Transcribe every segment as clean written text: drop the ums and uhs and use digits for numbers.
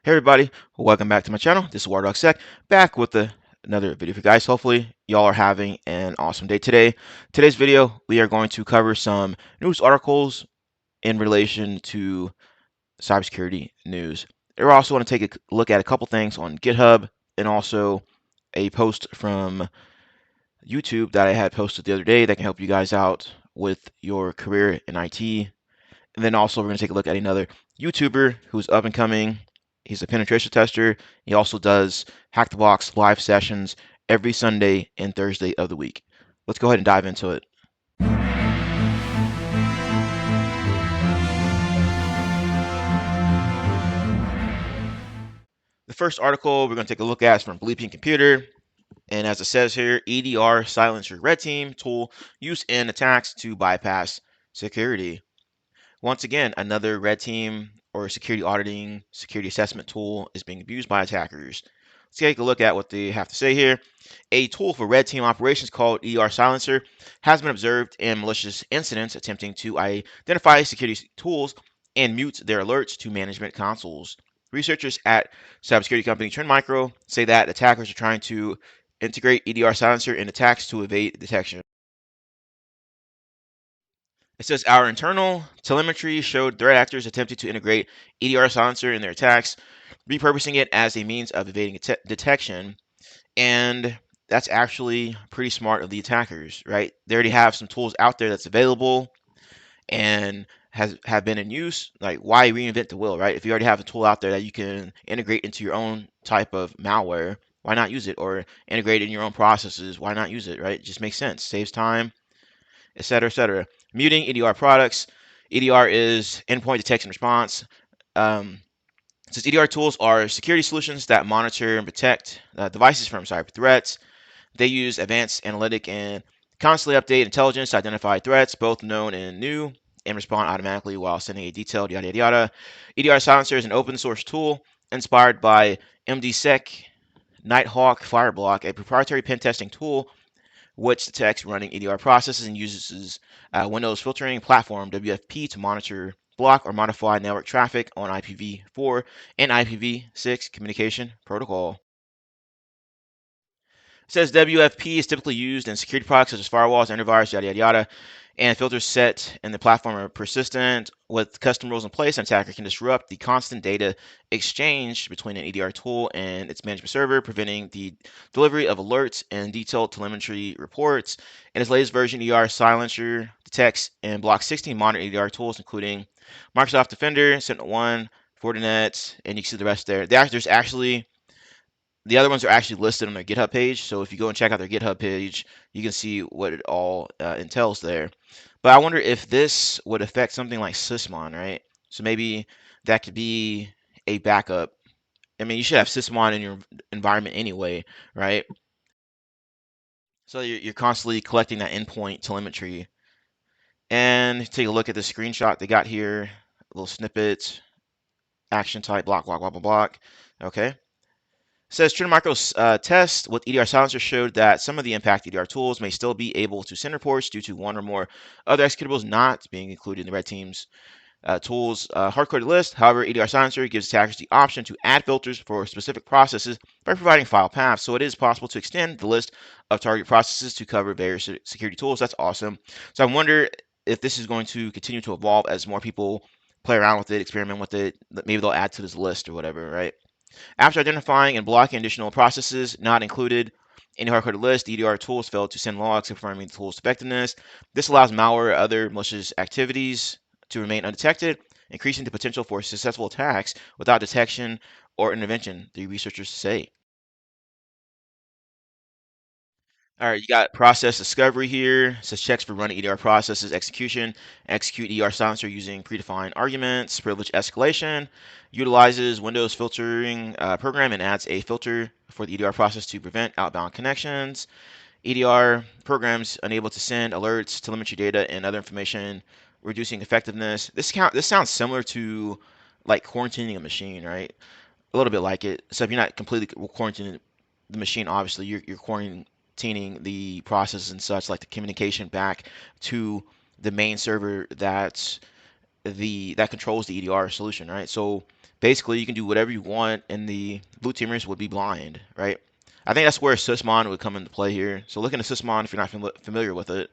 Hey everybody, welcome back to my channel. This is WireDogSec, back with another video for you guys. Hopefully y'all are having an awesome day today. Today's video, we are going to cover some news articles in relation to cybersecurity news. We're also going to take a look at a couple things on GitHub and also a post from YouTube that I had posted the other day that can help you guys out with your career in IT. And then also we're going to take a look at another YouTuber who's up and coming. He's a penetration tester. He also does Hack the Box live sessions every Sunday and Thursday of the week. Let's go ahead and dive into it. The first article we're going to take a look at is from Bleeping Computer. And as it says here, EDR Silencer Red Team tool used in attacks to bypass security. Once again, another red team or security auditing, security assessment tool is being abused by attackers. Let's take a look at what they have to say here. A tool for red team operations called EDR Silencer has been observed in malicious incidents attempting to identify security tools and mute their alerts to management consoles. Researchers at cybersecurity company Trend Micro say that attackers are trying to integrate EDR Silencer in attacks to evade detection. It says our internal telemetry showed threat actors attempting to integrate EDR Silencer in their attacks, repurposing it as a means of evading detection. And that's actually pretty smart of the attackers, right? They already have some tools out there that's available and have been in use. Like, why reinvent the wheel, right? If you already have a tool out there that you can integrate into your own type of malware, why not use it? Or integrate it in your own processes, why not use it, right? It just makes sense, saves time, etc., etc. Muting EDR products. EDR is endpoint detection response. Since EDR tools are security solutions that monitor and protect devices from cyber threats, they use advanced analytic and constantly update intelligence to identify threats, both known and new, and respond automatically while sending a detailed yada yada yada. EDR Silencer is an open source tool inspired by MDSec Nighthawk Fireblock, a proprietary pen testing tool which detects running EDR processes and uses Windows filtering platform WFP to monitor, block, or modify network traffic on IPv4 and IPv6 communication protocol. It says WFP is typically used in security products such as firewalls, antivirus, yada yada yada, and filters set in the platform are persistent. With custom rules in place, an attacker can disrupt the constant data exchange between an EDR tool and its management server, preventing the delivery of alerts and detailed telemetry reports. In its latest version, EDR Silencer detects and blocks 16 modern EDR tools, including Microsoft Defender, Sentinel-1, Fortinet, and you can see the rest there. There's actually the other ones are actually listed on their GitHub page. So if you go and check out their GitHub page, you can see what it all entails there. But I wonder if this would affect something like Sysmon, right? So maybe that could be a backup. I mean, you should have Sysmon in your environment anyway, right? So you're constantly collecting that endpoint telemetry. And take a look at the screenshot they got here. A little snippet, action type, block, block, block, block, block. Okay. Says Trend Micro's test with EDR Silencer showed that some of the impact EDR tools may still be able to send reports due to one or more other executables not being included in the red team's tools hard-coded list. However, EDR Silencer gives attackers the option to add filters for specific processes by providing file paths, so it is possible to extend the list of target processes to cover various security tools. That's awesome. So I wonder if this is going to continue to evolve as more people play around with it, experiment with it. Maybe they'll add to this list or whatever, right? After identifying and blocking additional processes not included in the hard-coded list, EDR tools failed to send logs confirming the tool's effectiveness. This allows malware or other malicious activities to remain undetected, increasing the potential for successful attacks without detection or intervention, the researchers say. All right, you got process discovery here. It says checks for running EDR processes, execution, execute EDR silencer using predefined arguments, privilege escalation, utilizes Windows filtering program and adds a filter for the EDR process to prevent outbound connections. EDR programs unable to send alerts, telemetry data, and other information, reducing effectiveness. This sounds similar to like quarantining a machine, right? A little bit like it. So if you're not completely quarantining the machine, obviously you're quarantining the processes and such, like the communication back to the main server that controls the EDR solution, right? So basically you can do whatever you want, and the blue teamers would be blind, right? I think that's where Sysmon would come into play here. So look into Sysmon if you're not familiar with it.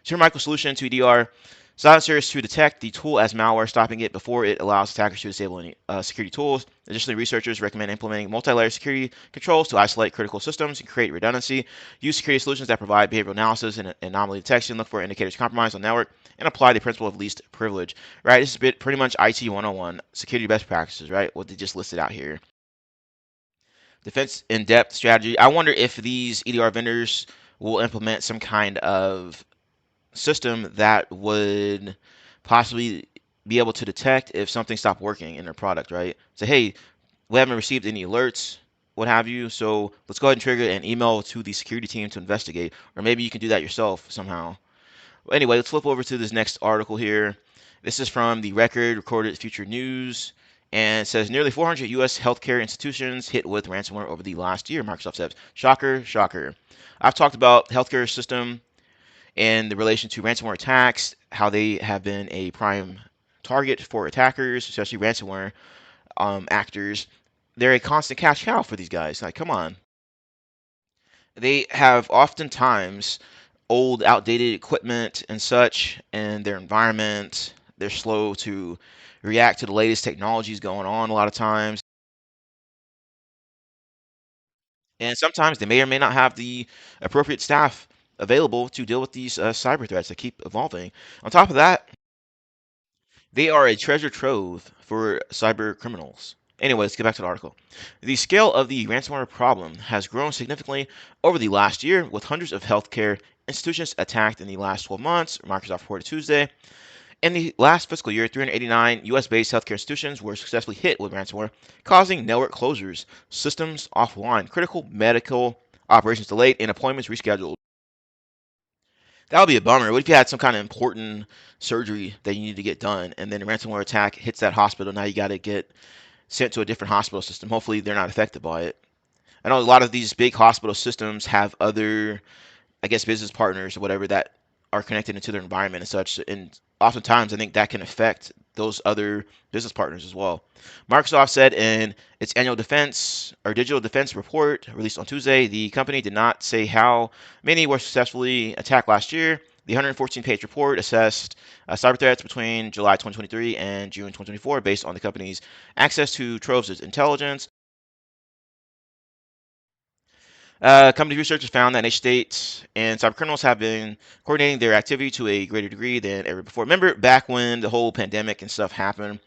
Super Micro solution to EDR silencers to detect the tool as malware, stopping it before it allows attackers to disable any security tools. Additionally, researchers recommend implementing multi-layer security controls to isolate critical systems and create redundancy. Use security solutions that provide behavioral analysis and anomaly detection. Look for indicators of compromise on the network and apply the principle of least privilege. Right, this is pretty much IT 101, security best practices, right? What they just listed out here. Defense in-depth strategy. I wonder if these EDR vendors will implement some kind of system that would possibly be able to detect if something stopped working in their product, right? Say, hey, we haven't received any alerts, what have you, so let's go ahead and trigger an email to the security team to investigate, or maybe you can do that yourself somehow. Anyway, let's flip over to this next article here. This is from the Record Recorded Future News, and it says nearly 400 U.S. healthcare institutions hit with ransomware over the last year. Microsoft says, shocker, shocker. I've talked about healthcare system and the relation to ransomware attacks, how they have been a prime target for attackers, especially ransomware actors. They're a constant cash cow for these guys. Like, come on. They have oftentimes old, outdated equipment and such in their environment. They're slow to react to the latest technologies going on a lot of times. And sometimes they may or may not have the appropriate staff available to deal with these cyber threats that keep evolving. On top of that, they are a treasure trove for cyber criminals. Anyway, let's get back to the article. The scale of the ransomware problem has grown significantly over the last year, with hundreds of healthcare institutions attacked in the last 12 months, Microsoft reported Tuesday. In the last fiscal year, 389 US based healthcare institutions were successfully hit with ransomware, causing network closures, systems offline, critical medical operations delayed, and appointments rescheduled. That would be a bummer. What if you had some kind of important surgery that you need to get done, and then a ransomware attack hits that hospital? Now you got to get sent to a different hospital system. Hopefully, they're not affected by it. I know a lot of these big hospital systems have other, I guess, business partners or whatever that are connected into their environment and such. And oftentimes, I think that can affect those other business partners as well. Microsoft said in its annual defense or digital defense report released on Tuesday, the company did not say how many were successfully attacked last year. The 114-page report assessed cyber threats between July 2023 and June 2024 based on the company's access to troves of intelligence. Company researchers found that nation-states and cybercriminals have been coordinating their activity to a greater degree than ever before. Remember back when the whole pandemic and stuff happened?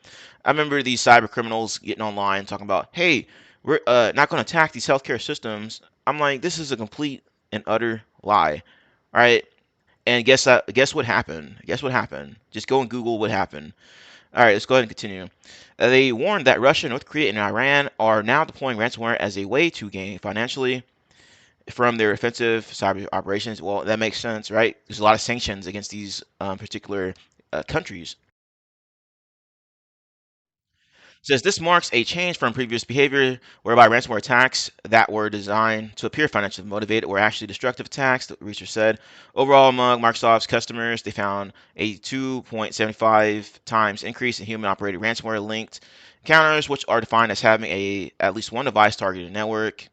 I remember these cybercriminals getting online talking about, "Hey, we're not going to attack these healthcare systems." I'm like, this is a complete and utter lie. All right, and guess what happened? Guess what happened? Just go and Google what happened. All right, let's go ahead and continue. They warned that Russia, North Korea, and Iran are now deploying ransomware as a way to gain financially from their offensive cyber operations. Well, that makes sense, right? There's a lot of sanctions against these particular countries. It says this marks a change from previous behavior whereby ransomware attacks that were designed to appear financially motivated were actually destructive attacks, the research said. Overall, among Microsoft's customers, they found a 2.75 times increase in human operated ransomware linked counters, which are defined as having at least one device targeted network.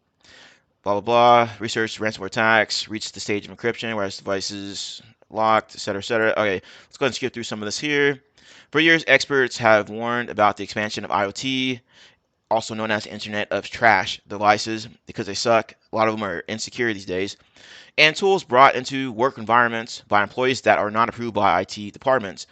Blah blah blah. Research ransomware attacks reached the stage of encryption, whereas devices locked, etc., etc. Okay, let's go ahead and skip through some of this here. For years, experts have warned about the expansion of IoT, also known as Internet of Trash devices, because they suck. A lot of them are insecure these days, and tools brought into work environments by employees that are not approved by IT departments.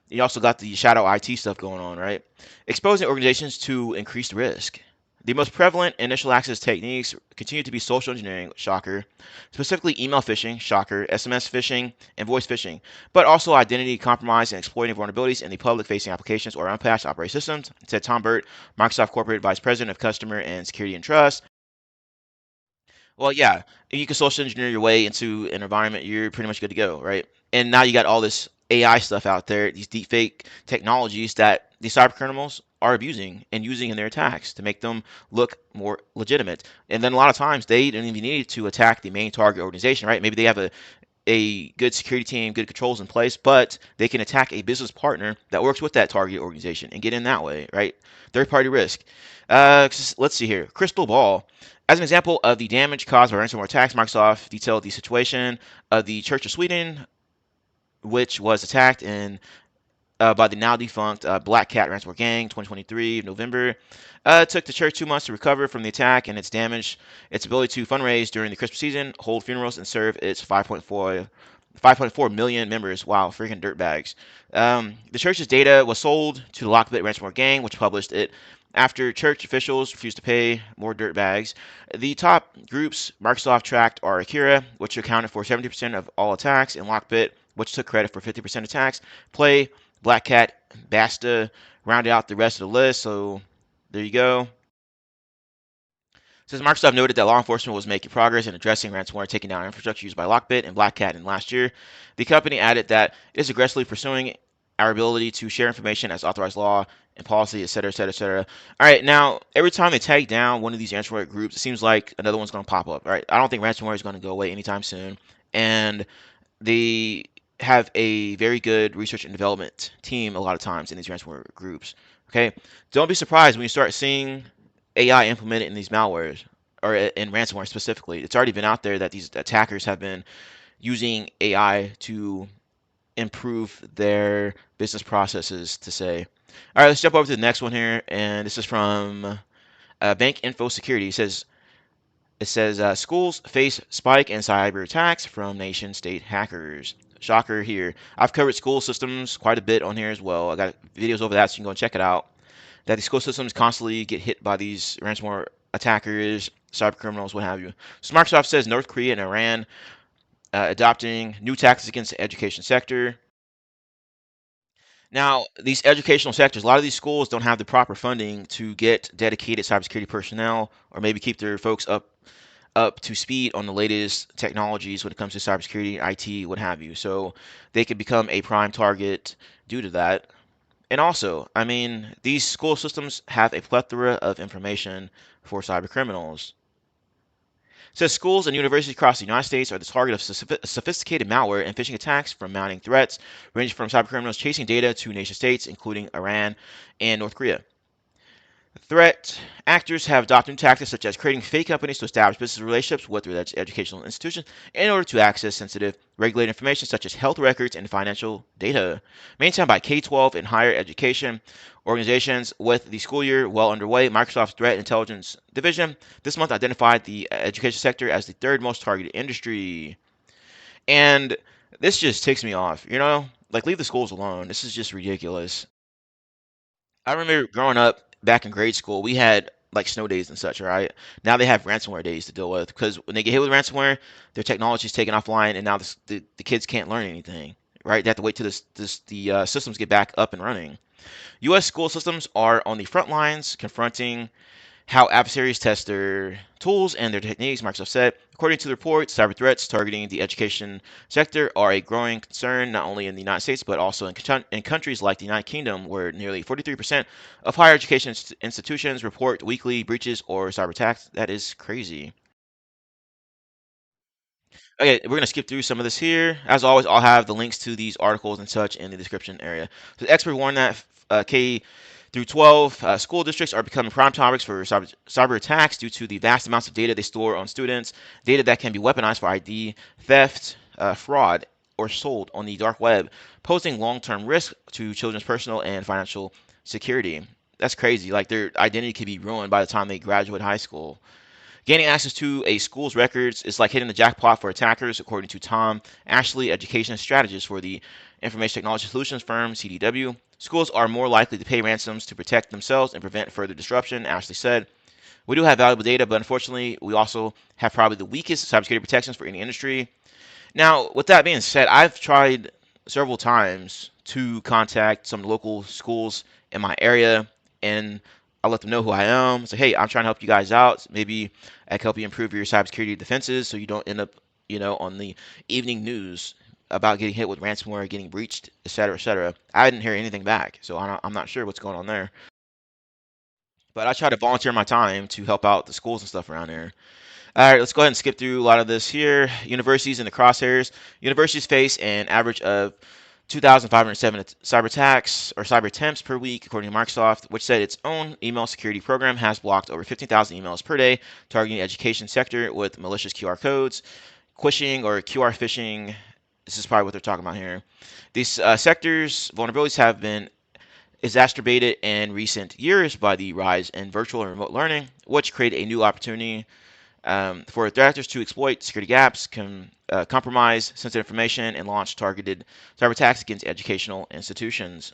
You also got the shadow IT stuff going on, right? Exposing organizations to increased risk. The most prevalent initial access techniques continue to be social engineering, shocker, specifically email phishing, shocker, SMS phishing, and voice phishing, but also identity compromise and exploiting vulnerabilities in the public-facing applications or unpatched operating systems, said Tom Burt, Microsoft Corporate Vice President of Customer and Security and Trust. Well, yeah, you can social engineer your way into an environment, you're pretty much good to go, right? And now you got all this AI stuff out there, these deepfake technologies that these cyber criminals are abusing and using in their attacks to make them look more legitimate. And then a lot of times they don't even need to attack the main target organization, right? Maybe they have a good security team, good controls in place, but they can attack a business partner that works with that target organization and get in that way, right? Third party risk. Let's see here. Crystal ball. As an example of the damage caused by ransomware attacks, Microsoft detailed the situation of the Church of Sweden, which was attacked in by the now defunct Black Cat ransomware gang, 2023 November. It took the church 2 months to recover from the attack and its damage, its ability to fundraise during the Christmas season, hold funerals, and serve its 5.4 million members. Wow, freaking dirtbags. The church's data was sold to the Lockbit ransomware gang, which published it after church officials refused to pay more dirtbags. The top groups Microsoft tracked are Akira, which accounted for 70% of all attacks, and Lockbit, which took credit for 50% attacks. Play, Black Cat, Basta rounded out the rest of the list. So there you go. Since Microsoft noted that law enforcement was making progress in addressing ransomware taking down infrastructure used by Lockbit and Black Cat in last year, the company added that it is aggressively pursuing our ability to share information as authorized law and policy, etc., etc., etc. All right, now every time they take down one of these ransomware groups, it seems like another one's going to pop up. Right? I don't think ransomware is going to go away anytime soon, and they have a very good research and development team a lot of times in these ransomware groups. Okay, don't be surprised when you start seeing AI implemented in these malwares or in ransomware specifically. It's already been out there that these attackers have been using AI to improve their business processes. To say, all right, let's jump over to the next one here, and this is from Bank Info Security. It says schools face spike in cyber attacks from nation-state hackers. Shocker here. I've covered school systems quite a bit on here as well. I got videos over that, so you can go and check it out. That the school systems constantly get hit by these ransomware attackers, cyber criminals, what have you. So Microsoft says North Korea and Iran adopting new tactics against the education sector. Now, these educational sectors, a lot of these schools don't have the proper funding to get dedicated cybersecurity personnel, or maybe keep their folks up to speed on the latest technologies when it comes to cybersecurity, IT, what have you. So they could become a prime target due to that. And also, I mean, these school systems have a plethora of information for cyber criminals. It says schools and universities across the United States are the target of sophisticated malware and phishing attacks from mounting threats, ranging from cyber criminals chasing data to nation states, including Iran and North Korea. Threat actors have adopted new tactics such as creating fake companies to establish business relationships with their educational institutions in order to access sensitive, regulated information such as health records and financial data. Maintained by K-12 and higher education organizations with the school year well underway, Microsoft's Threat Intelligence Division this month identified the education sector as the third most targeted industry. And this just ticks me off, Like, leave the schools alone. This is just ridiculous. I remember growing up back in grade school, we had like snow days and such, right? Now they have ransomware days to deal with because when they get hit with ransomware, their technology is taken offline, and now the kids can't learn anything, right? They have to wait till the systems get back up and running. U.S. school systems are on the front lines confronting how adversaries test their tools and their techniques, Microsoft said. According to the report, cyber threats targeting the education sector are a growing concern not only in the United States but also in countries like the United Kingdom, where nearly 43% of higher education institutions report weekly breaches or cyber attacks. That is crazy. Okay, we're gonna skip through some of this here. As always, I'll have the links to these articles and such in the description area. So the expert warned that K through 12 school districts are becoming prime topics for cyber attacks due to the vast amounts of data they store on students, data that can be weaponized for ID theft, fraud, or sold on the dark web, posing long-term risk to children's personal and financial security. That's crazy. Like, their identity could be ruined by the time they graduate high school. Gaining access to a school's records is like hitting the jackpot for attackers, according to Tom Ashley, education strategist for the information technology solutions firm CDW. Schools are more likely to pay ransoms to protect themselves and prevent further disruption, Ashley said. We do have valuable data, but unfortunately, we also have probably the weakest cybersecurity protections for any industry. Now, with that being said, I've tried several times to contact some local schools in my area, and I let them know who I am. Say, hey, I'm trying to help you guys out. Maybe I can help you improve your cybersecurity defenses so you don't end up, on the evening news about getting hit with ransomware, getting breached, et cetera, et cetera. I didn't hear anything back, so I'm not sure what's going on there. But I try to volunteer my time to help out the schools and stuff around there. All right, let's go ahead and skip through a lot of this here. Universities in the crosshairs. Universities face an average of 2,507 cyber attacks or cyber attempts per week, according to Microsoft, which said its own email security program has blocked over 15,000 emails per day, targeting the education sector with malicious QR codes, quishing or QR phishing. This is probably what they're talking about here. These sectors' vulnerabilities have been exacerbated in recent years by the rise in virtual and remote learning, which create a new opportunity for threat actors to exploit security gaps, compromise sensitive information, and launch targeted cyber attacks against educational institutions.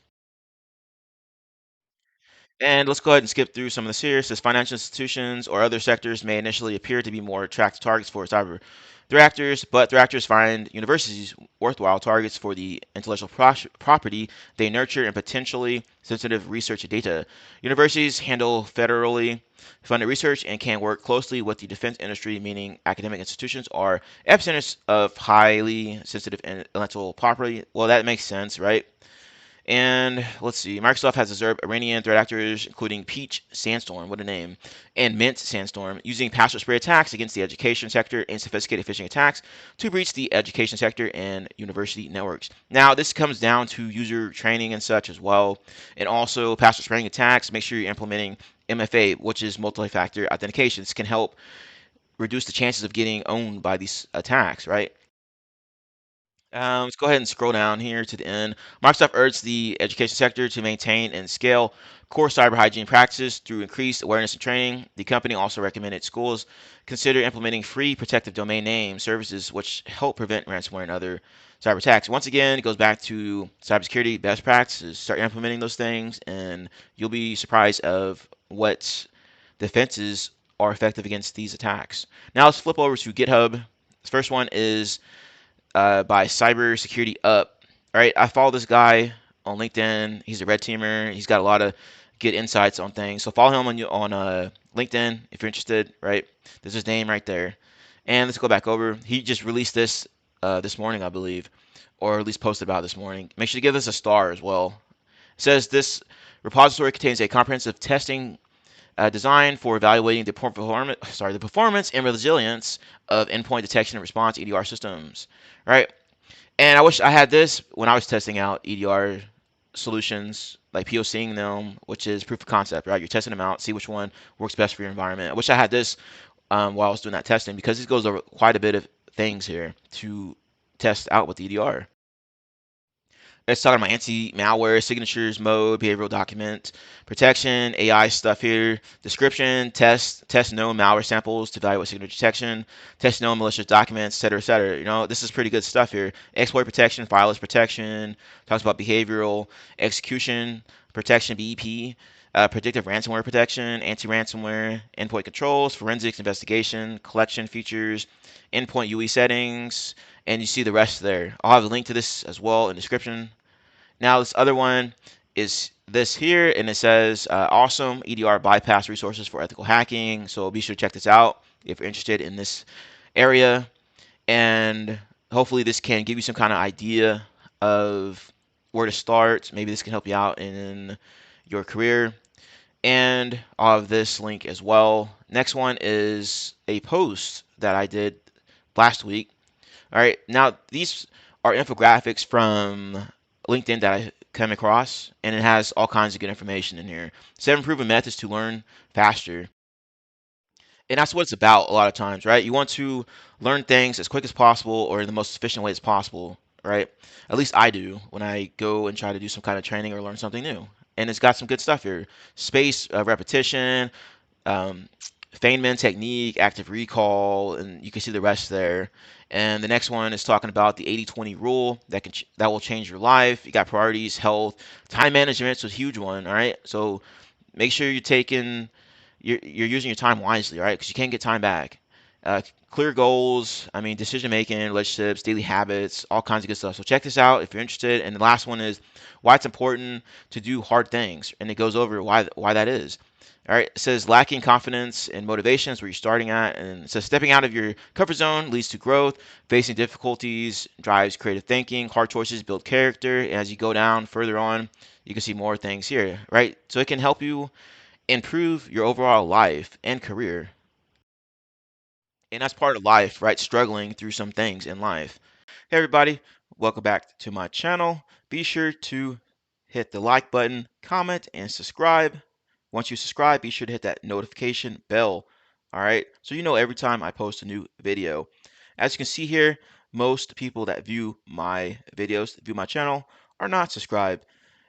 And let's go ahead and skip through some of this here. It says financial institutions or other sectors may initially appear to be more attractive targets for cyber threat actors, but threat actors find universities worthwhile targets for the intellectual property they nurture and potentially sensitive research data. Universities handle federally funded research and can work closely with the defense industry, meaning academic institutions are epicenters of highly sensitive intellectual property. Well, that makes sense, right? And let's see, Microsoft has observed Iranian threat actors, including Peach Sandstorm, what a name, and Mint Sandstorm, using password spray attacks against the education sector and sophisticated phishing attacks to breach the education sector and university networks. Now, this comes down to user training and such as well, and also password spraying attacks. Make sure you're implementing MFA, which is multi-factor authentication. This can help reduce the chances of getting owned by these attacks, right? Let's go ahead and scroll down here to the end. Microsoft urged the education sector to maintain and scale core cyber hygiene practices through increased awareness and training. The company also recommended schools consider implementing free protective domain name services, which help prevent ransomware and other cyber attacks. Once again, it goes back to cybersecurity best practices. Start implementing those things, and you'll be surprised of what defenses are effective against these attacks. Now let's flip over to GitHub. The first one is by Cybersecurity Up. All right, I follow this guy on LinkedIn. He's a red teamer. He's got a lot of good insights on things. So follow him on LinkedIn if you're interested. Right, there's his name right there. And let's go back over. He just released this this morning, I believe, or at least posted about it this morning. Make sure to give us a star as well. It says this repository contains a comprehensive testing design for evaluating the performance and resilience of endpoint detection and response EDR systems. Right, and I wish I had this when I was testing out EDR solutions, like POCing them, which is proof of concept. Right, you're testing them out, see which one works best for your environment. I wish I had this while I was doing that testing because it goes over quite a bit of things here to test out with EDR. It's talking about anti-malware, signatures, mode, behavioral document protection, AI stuff here. Description, test known malware samples to evaluate signature detection, test known malicious documents, etc., etc. You know, this is pretty good stuff here. Exploit protection, fileless protection, talks about behavioral execution protection, BEP, predictive ransomware protection, anti-ransomware, endpoint controls, forensics investigation, collection features, endpoint UE settings, and you see the rest there. I'll have a link to this as well in the description. Now, this other one is this here, and it says awesome EDR bypass resources for ethical hacking. So be sure to check this out if you're interested in this area. And hopefully, this can give you some kind of idea of where to start. Maybe this can help you out in your career. And I'll have this link as well. Next one is a post that I did last week. All right, now these are infographics from LinkedIn that I come across, and it has all kinds of good information in here. 7 proven methods to learn faster. And that's what it's about a lot of times, right? You want to learn things as quick as possible or in the most efficient way as possible, right? At least I do when I go and try to do some kind of training or learn something new. And it's got some good stuff here. Space, repetition, um, Feynman technique, active recall, and you can see the rest there. And the next one is talking about the 80-20 rule that will change your life. You got priorities, health, time management, so a huge one. All right, so make sure you're using your time wisely. All right, because you can't get time back. Clear goals, I mean, decision making, relationships, daily habits, all kinds of good stuff. So check this out if you're interested. And the last one is why it's important to do hard things, and it goes over why that is. All right, it says lacking confidence and motivation is where you're starting at, and it says stepping out of your comfort zone leads to growth. Facing difficulties drives creative thinking. Hard choices build character. And as you go down further on, you can see more things here, right? So it can help you improve your overall life and career. And that's part of life, right? Struggling through some things in life. Hey, everybody, welcome back to my channel. Be sure to hit the like button, comment, and subscribe. Once you subscribe, be sure to hit that notification bell. All right, so you know every time I post a new video. As you can see here, most people that view my videos, view my channel, are not subscribed.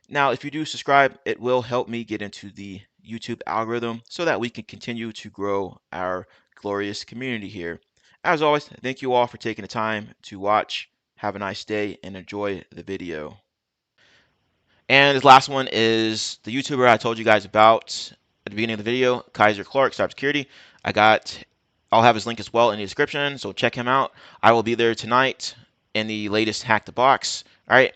Now, if you do subscribe, it will help me get into the YouTube algorithm so that we can continue to grow our glorious community here. As always, thank you all for taking the time to watch. Have a nice day and enjoy the video. And this last one is the YouTuber I told you guys about at the beginning of the video, Kyser Clark, cybersecurity. I'll have his link as well in the description, so check him out. I will be there tonight in the latest Hack the Box. All right,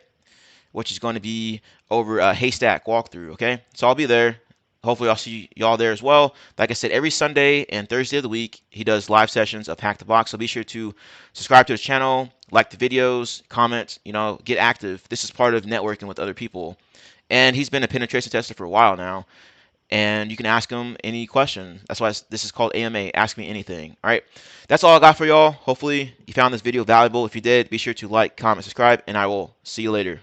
which is going to be over a haystack walkthrough. Okay, so I'll be there. Hopefully, I'll see y'all there as well. Like I said, every Sunday and Thursday of the week, he does live sessions of Hack the Box. So be sure to subscribe to his channel, like the videos, comment, get active. This is part of networking with other people. And he's been a penetration tester for a while now. And you can ask him any question. That's why this is called AMA, Ask Me Anything. All right, that's all I got for y'all. Hopefully, you found this video valuable. If you did, be sure to like, comment, subscribe, and I will see you later.